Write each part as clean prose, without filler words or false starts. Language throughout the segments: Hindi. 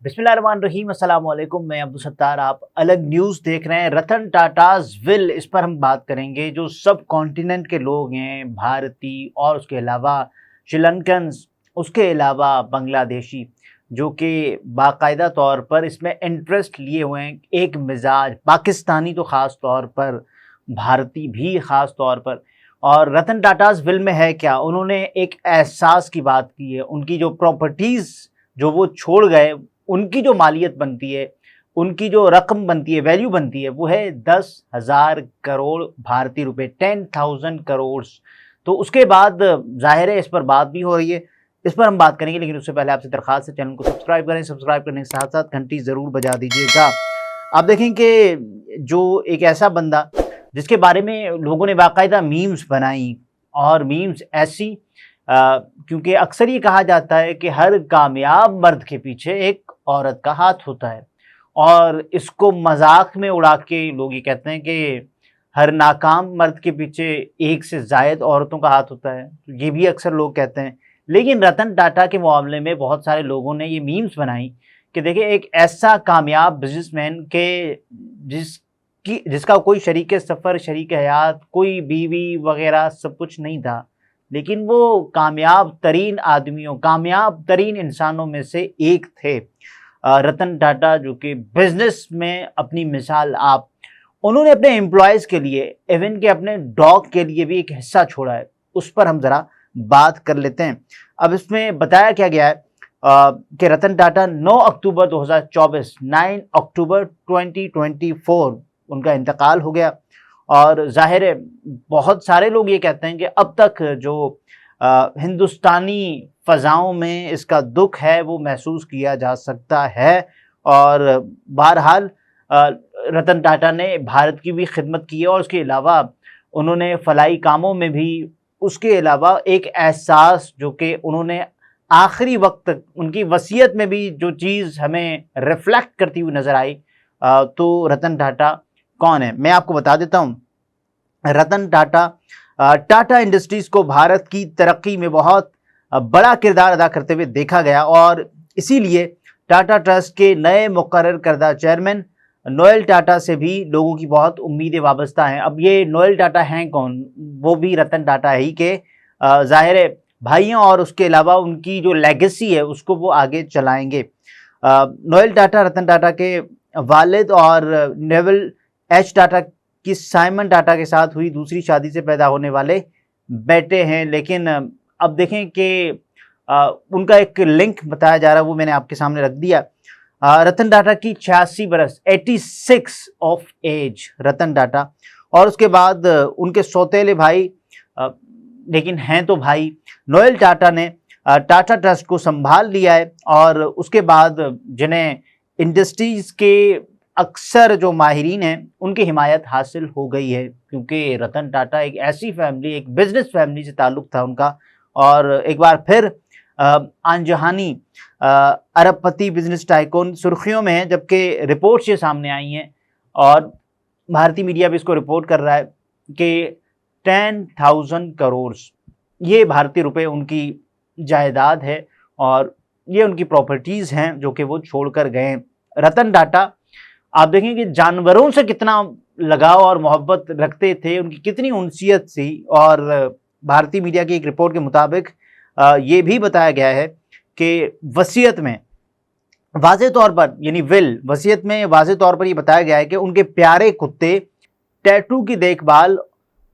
बिस्मिल्लाहिर्रहमानिर्रहीम, अस्सलाम वालेकुम। मैं अब्दुल सत्तार, आप अलग न्यूज़ देख रहे हैं। रतन टाटाज विल, इस पर हम बात करेंगे। जो सब कॉन्टिनेंट के लोग हैं, भारतीय और उसके अलावा श्रीलंकन्स, उसके अलावा बांग्लादेशी, जो कि बाकायदा तौर पर इसमें इंटरेस्ट लिए हुए हैं। एक मिजाज पाकिस्तानी तो ख़ास तौर पर, भारतीय भी ख़ास तौर पर। और रतन टाटाज विल में है क्या, उन्होंने एक एहसास की बात की है। उनकी जो प्रॉपर्टीज़ जो वो छोड़ गए, उनकी जो मालियत बनती है, उनकी जो रकम बनती है, वैल्यू बनती है, वो है 10,000 करोड़ भारतीय रुपए, 10,000 करोड़। तो उसके बाद जाहिर है इस पर बात भी हो रही है, इस पर हम बात करेंगे। लेकिन उससे पहले आपसे दरख्वास्त है, चैनल को सब्सक्राइब करें। सब्सक्राइब करने के साथ साथ घंटी ज़रूर बजा दीजिएगा। आप देखें कि जो एक ऐसा बंदा जिसके बारे में लोगों ने बाकायदा मीम्स बनाई, और मीम्स ऐसी क्योंकि अक्सर ये कहा जाता है कि हर कामयाब मर्द के पीछे एक औरत का हाथ होता है, और इसको मजाक में उड़ा के लोग ये कहते हैं कि हर नाकाम मर्द के पीछे एक से ज़ायद औरतों का हाथ होता है। तो ये भी अक्सर लोग कहते हैं। लेकिन रतन टाटा के मामले में बहुत सारे लोगों ने ये मीम्स बनाई कि देखिए, एक ऐसा कामयाब बिजनेसमैन के जिसका कोई शरीक सफ़र, शरीक हयात, कोई बीवी वगैरह सब कुछ नहीं था, लेकिन वो कामयाब तरीन आदमियों, कामयाब तरीन इंसानों में से एक थे। रतन टाटा, जो कि बिजनेस में अपनी मिसाल आप, उन्होंने अपने एम्प्लॉयज़ के लिए, इवन के अपने डॉग के लिए भी एक हिस्सा छोड़ा है। उस पर हम ज़रा बात कर लेते हैं। अब इसमें बताया क्या गया है कि रतन टाटा 9 अक्टूबर 2024, 9 अक्टूबर 2024 उनका इंतकाल हो गया। और ज़ाहिर है बहुत सारे लोग ये कहते हैं कि अब तक जो हिंदुस्तानी फ़ज़ाओं में इसका दुख है वो महसूस किया जा सकता है। और बहरहाल रतन टाटा ने भारत की भी खिदमत की है, और उसके अलावा उन्होंने फलाई कामों में भी, उसके अलावा एक एहसास जो कि उन्होंने आखिरी वक्त तक, उनकी वसीयत में भी जो चीज़ हमें रिफ्लेक्ट करती हुई नज़र आई, तो रतन टाटा कौन है मैं आपको बता देता हूँ। रतन टाटा टाटा इंडस्ट्रीज़ को भारत की तरक्की में बहुत बड़ा किरदार अदा करते हुए देखा गया, और इसीलिए टाटा ट्रस्ट के नए मुकर्रर करदा चेयरमैन नोएल टाटा से भी लोगों की बहुत उम्मीदें वाबस्ता हैं। अब ये नोएल टाटा हैं कौन? वो भी रतन टाटा ही के ज़ाहिर है भाइयों, और उसके अलावा उनकी जो लेगेसी है उसको वो आगे चलाएंगे। नोएल टाटा रतन टाटा के वालिद और नेवल एच टाटा की साइमन टाटा के साथ हुई दूसरी शादी से पैदा होने वाले बेटे हैं। लेकिन अब देखें कि उनका एक लिंक बताया जा रहा है, वो मैंने आपके सामने रख दिया। रतन टाटा की 86 बरस, 86 ऑफ एज रतन टाटा। और उसके बाद उनके सौतेले भाई, लेकिन हैं तो भाई, नोएल टाटा ने टाटा ट्रस्ट को संभाल लिया है। और उसके बाद जिन्हें इंडस्ट्रीज़ के अक्सर जो माहिरीन हैं उनकी हिमायत हासिल हो गई है, क्योंकि रतन टाटा एक ऐसी फैमिली, एक बिजनेस फैमिली से ताल्लुक़ था उनका। और एक बार फिर आनजहानी अरबपति बिजनेस टाइकून सुर्खियों में है, जबकि रिपोर्ट्स ये सामने आई हैं, और भारतीय मीडिया भी इसको रिपोर्ट कर रहा है कि 10,000 करोड़ ये भारतीय रुपए उनकी जायदाद है, और ये उनकी प्रॉपर्टीज़ हैं जो कि वो छोड़ कर गए। रतन टाटा, आप देखें कि जानवरों से कितना लगाव और मोहब्बत रखते थे, उनकी कितनी उनसियत थी। और भारतीय मीडिया की एक रिपोर्ट के मुताबिक ये भी बताया गया है कि वसीयत में वाज़े तौर पर, यानी विल वसीयत में वाज़े तौर पर ये बताया गया है कि उनके प्यारे कुत्ते टैटू की देखभाल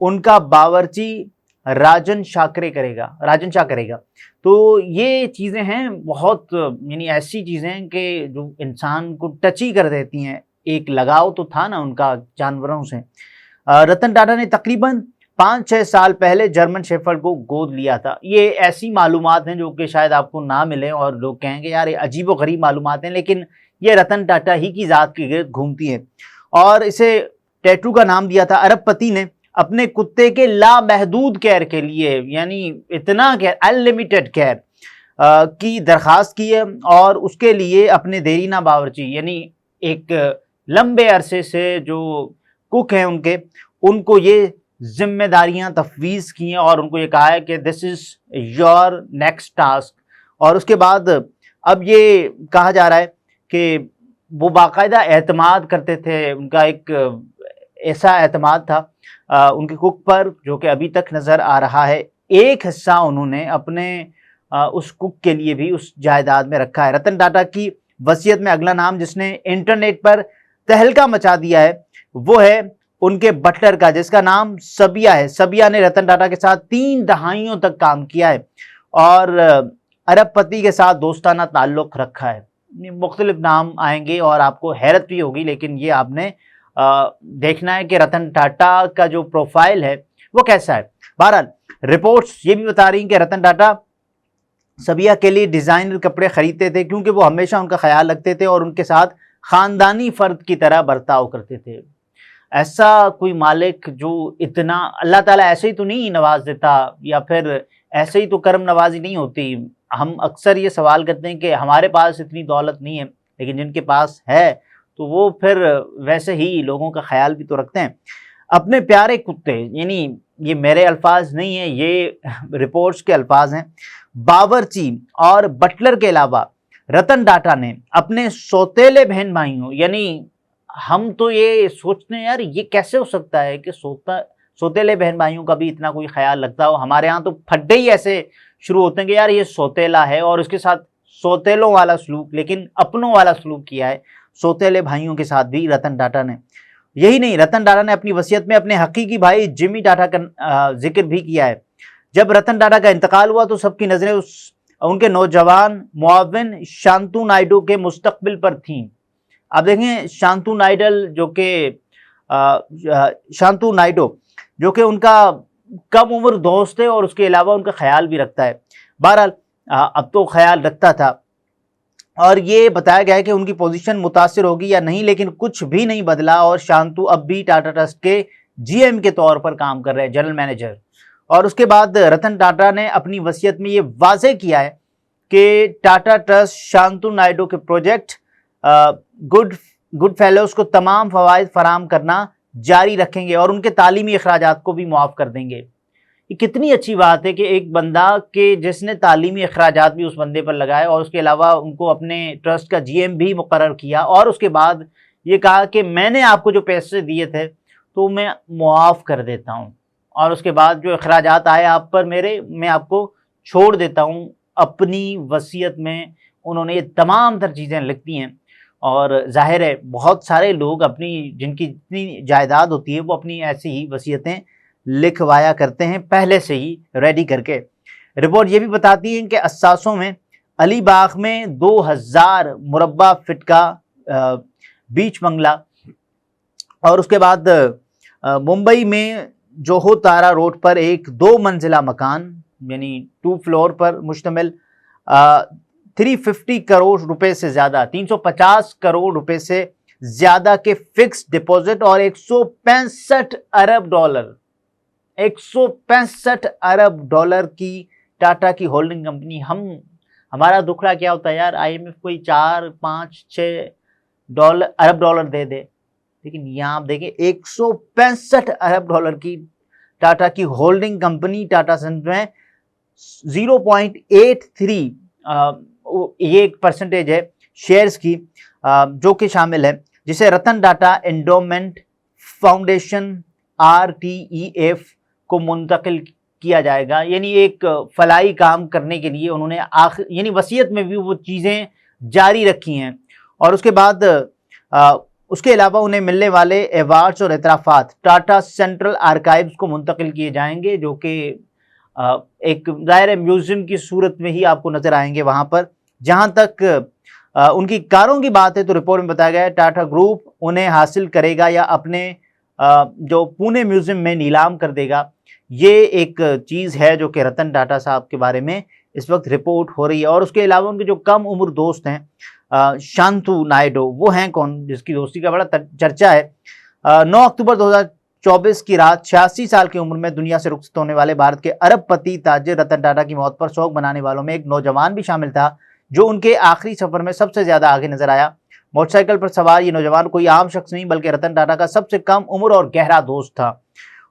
उनका बावर्ची राजन शाह करेगा। तो ये चीज़ें हैं बहुत, यानी ऐसी चीज़ें कि जो इंसान को टच ही कर देती हैं। एक लगाव तो था ना उनका जानवरों से। रतन टाटा ने तकरीबन 5-6 साल पहले जर्मन शेफर्ड को गोद लिया था। ये ऐसी मालूमात हैं जो कि शायद आपको ना मिले, और लोग कहेंगे यार ये अजीब व गरीब मालूमात हैं, लेकिन ये रतन टाटा ही की ज़ात के गिर्द घूमती हैं। और इसे टैटू का नाम दिया था अरबपति ने अपने कुत्ते के लामहदूद केयर के लिए, यानी इतना केयर, अनलिमिटेड केयर की दरख्वास्त की है। और उसके लिए अपने देरीना बावर्ची, यानी एक लंबे अरसे से जो कुक हैं उनको ये जिम्मेदारियां तफवीज़ की हैं, और उनको ये कहा है कि this is your next task. और उसके बाद अब ये कहा जा रहा है कि वो बाकायदा एतमाद करते थे, उनका एक ऐसा एतमाद था उनके कुक पर जो कि अभी तक नज़र आ रहा है। एक हिस्सा उन्होंने अपने उस कुक के लिए भी उस जायदाद में रखा है। रतन टाटा की वसीयत में अगला नाम जिसने इंटरनेट पर तहलका मचा दिया है वो है उनके बटलर का, जिसका नाम सबिया है। सबिया ने रतन टाटा के साथ 3 दहाइयों तक काम किया है और अरबपति के साथ दोस्ताना ताल्लुक रखा है। मुख्तलिफ नाम आएंगे और आपको हैरत भी होगी, लेकिन ये आपने देखना है कि रतन टाटा का जो प्रोफाइल है वो कैसा है। बहरहाल रिपोर्ट्स ये भी बता रही हैं कि रतन टाटा सबिया के लिए डिज़ाइनर कपड़े खरीदते थे क्योंकि वो हमेशा उनका ख्याल रखते थे और उनके साथ ख़ानदानी फ़र्द की तरह बर्ताव करते थे। ऐसा कोई मालिक जो इतना, अल्लाह ताला ऐसे ही तो नहीं नवाज देता या फिर ऐसे ही तो करम नवाजी नहीं होती। हम अक्सर ये सवाल करते हैं कि हमारे पास इतनी दौलत नहीं है, लेकिन जिनके पास है तो वो फिर वैसे ही लोगों का ख्याल भी तो रखते हैं। अपने प्यारे कुत्ते, यानी ये मेरे अल्फाज नहीं है, ये रिपोर्ट्स के अल्फाज हैं, बावर्ची और बटलर के अलावा रतन टाटा ने अपने सौतेले बहन भाइयों, यानी हम तो ये सोचते हैं यार ये कैसे हो सकता है कि सौतेले बहन भाइयों का भी इतना कोई ख्याल रखता हो। हमारे यहाँ तो फड्डे ही ऐसे शुरू होते हैं कि यार ये सौतेला है और उसके साथ सौतेलों वाला सलूक, लेकिन अपनों वाला सलूक किया है सौतेले भाइयों के साथ भी रतन टाटा ने। यही नहीं, रतन टाटा ने अपनी वसीयत में अपने हकीकी भाई जिमी टाटा का जिक्र भी किया है। जब रतन टाटा का इंतकाल हुआ तो सबकी नज़रें उनके नौजवान मुआविन शांतु नायडू के मुस्तकबिल पर थीं। अब देखें शांतु नायडू जो कि उनका कम उम्र दोस्त है और उसके अलावा उनका ख्याल भी रखता है। बहरहाल अब तो ख्याल रखता था और ये बताया गया है कि उनकी पोजीशन मुतासिर होगी या नहीं, लेकिन कुछ भी नहीं बदला और शांतु अब भी टाटा ट्रस्ट के जीएम के तौर पर काम कर रहे हैं, जनरल मैनेजर। और उसके बाद रतन टाटा ने अपनी वसीयत में ये वाज़ेह किया है कि टाटा ट्रस्ट शांतु नायडू के प्रोजेक्ट गुड फेलोज को तमाम फ़वाइद फराम करना जारी रखेंगे और उनके तालीमी अखराजात को भी मुआफ़ कर देंगे। ये कितनी अच्छी बात है कि एक बंदा के जिसने तालीमी अखराजात भी उस बंदे पर लगाए और उसके अलावा उनको अपने ट्रस्ट का जीएम भी मुकर्रर किया और उसके बाद ये कहा कि मैंने आपको जो पैसे दिए थे तो मैं मुआफ़ कर देता हूँ और उसके बाद जो अखराजात आए आप पर मेरे, मैं आपको छोड़ देता हूँ। अपनी वसीयत में उन्होंने ये तमाम तर चीज़ें लिख दी हैं और जाहिर है बहुत सारे लोग अपनी जिनकी जितनी जायदाद होती है वो अपनी ऐसी ही वसीयतें लिखवाया करते हैं पहले से ही रेडी करके। रिपोर्ट ये भी बताती है कि असासों में अली बाग में 2000 मुरब्बा फिट का बीच बंगला और उसके बाद मुंबई में जोहो तारा रोड पर एक 2 मंजिला मकान यानी 2 फ्लोर पर मुश्तमिल 350 करोड़ रुपए से ज़्यादा 350 करोड़ रुपए से ज़्यादा के फिक्स डिपॉजिट और 165 अरब डॉलर की टाटा की होल्डिंग कंपनी। हमारा दुखड़ा क्या होता है यार, आईएमएफ कोई 4, 5, 6 अरब डॉलर दे दे, लेकिन यहाँ आप देखें 165 अरब डॉलर की टाटा की होल्डिंग कंपनी टाटा सन्स में 0.83 ये एक परसेंटेज है शेयर्स की जो कि शामिल है, जिसे Ratan Tata endowment foundation RTEF को मुंतकिल किया जाएगा। यानी एक फलाई काम करने के लिए उन्होंने यानी वसीयत में भी वो चीज़ें जारी रखी हैं और उसके बाद उसके अलावा उन्हें मिलने वाले अवार्ड्स और एतराफ़ात टाटा सेंट्रल आर्काइव्स को मुंतकिल किए जाएंगे, जो कि एक ज़ाहिर म्यूज़ियम की सूरत में ही आपको नज़र आएंगे वहाँ पर। जहाँ तक उनकी कारों की बात है तो रिपोर्ट में बताया गया है टाटा ग्रुप उन्हें हासिल करेगा या अपने जो पुणे म्यूज़ियम में नीलाम कर देगा। ये एक चीज़ है जो कि रतन टाटा साहब के बारे में इस वक्त रिपोर्ट हो रही है। और उसके अलावा उनके जो कम उम्र दोस्त हैं शांतु नायडू, वो हैं कौन जिसकी दोस्ती का बड़ा चर्चा है। 9 अक्टूबर 2024 की रात 86 साल की उम्र में दुनिया से रुखसत होने वाले भारत के अरबपति ताजिर रतन टाटा की मौत पर शोक मनाने वालों में एक नौजवान भी शामिल था जो उनके आखिरी सफर में सबसे ज्यादा आगे नजर आया। मोटरसाइकिल पर सवार ये नौजवान कोई आम शख्स नहीं बल्कि रतन टाटा का सबसे कम उम्र और गहरा दोस्त था।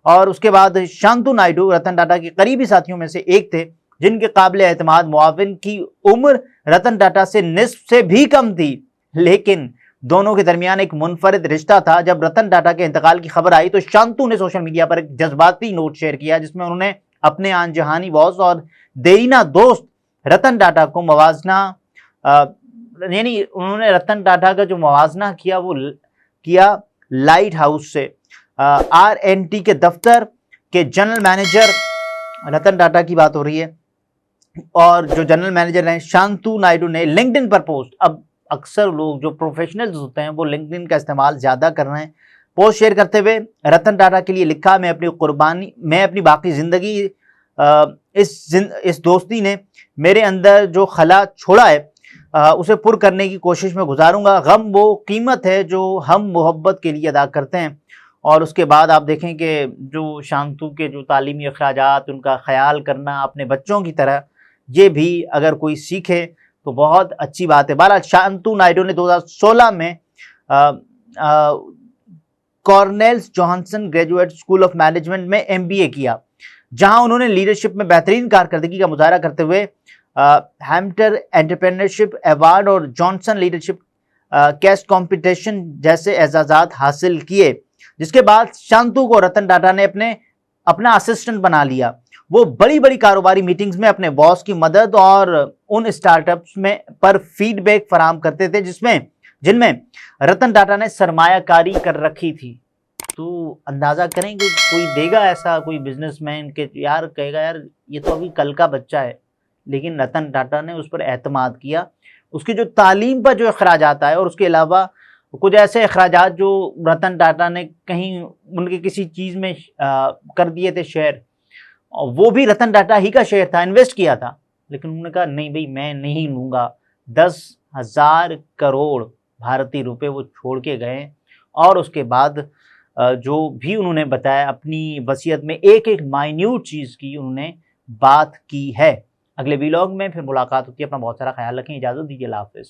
और उसके बाद शांतु नायडू रतन टाटा के करीबी साथियों में से एक थे जिनके काबिल एतमाद मुआविन की उम्र रतन टाटा से निस्फ से भी कम थी। लेकिन दोनों के दरमियान एक मुनफरिद रिश्ता था। जब रतन टाटा के इंतकाल की खबर आई तो शांतु ने सोशल मीडिया पर एक जज्बाती नोट शेयर किया, जिसमें उन्होंने अपने आनजहानी बॉस और देरीना दोस्त रतन टाटा को मवाजना यानी उन्होंने रतन टाटा का जो मवाजना किया वो किया लाइट हाउस से। RNT के दफ्तर के जनरल मैनेजर रतन टाटा की बात हो रही है, और जो जनरल मैनेजर हैं शांतु नायडू ने लिंक्डइन पर पोस्ट, अब अक्सर लोग जो प्रोफेशनल्स होते हैं वो लिंक्डइन का इस्तेमाल ज़्यादा कर रहे हैं, पोस्ट शेयर करते हुए रतन टाटा के लिए लिखा, मैं अपनी बाकी ज़िंदगी इस दोस्ती ने मेरे अंदर जो खला छोड़ा है उसे पुर करने की कोशिश में गुजारूंगा। गम वो कीमत है जो हम मोहब्बत के लिए अदा करते हैं। और उसके बाद आप देखें कि जो शांतु के जो तालीमी अखराजात, उनका ख्याल करना अपने बच्चों की तरह, ये भी अगर कोई सीखे तो बहुत अच्छी बात है। बहरहाल शांतु नायडू ने 2016 में Cornell's Johnson graduate school of management में MBA किया, जहां उन्होंने लीडरशिप में बेहतरीन कारकर्दगी का मुजाहरा करते हुए हैम्प्टर एंटरप्रेन्योरशिप अवार्ड और जॉनसन लीडरशिप कैस्ट कॉम्पिटिशन जैसे एजाजात हासिल किए, जिसके बाद शांतु को रतन टाटा ने अपना असिस्टेंट बना लिया। वो बड़ी बड़ी कारोबारी मीटिंग्स में अपने बॉस की मदद और उन स्टार्टअप्स में पर फीडबैक फराहम करते थे जिनमें रतन टाटा ने सरमायाकारी कर रखी थी। तो अंदाजा करें कि कोई देगा ऐसा, कोई बिजनेसमैन के यार कहेगा यार ये तो अभी कल का बच्चा है, लेकिन रतन टाटा ने उस पर एतमाद किया। उसकी जो तालीम पर जो अखराजात आए और उसके अलावा कुछ ऐसे अखराजात जो रतन टाटा ने कहीं उनके किसी चीज़ में कर दिए थे शेयर, और वो भी रतन टाटा ही का शेयर था, इन्वेस्ट किया था, लेकिन उन्होंने कहा नहीं भाई मैं नहीं लूँगा। 10,000 करोड़ भारतीय रुपए वो छोड़ के गए। और उसके बाद जो भी उन्होंने बताया अपनी वसीयत में एक एक माइन्यूट चीज़ की उन्होंने बात की है। अगले व्लॉग में फिर मुलाकात होती है। अपना बहुत सारा ख्याल रखें, इजाज़त दीजिए, अल्लाह हाफ़िज़।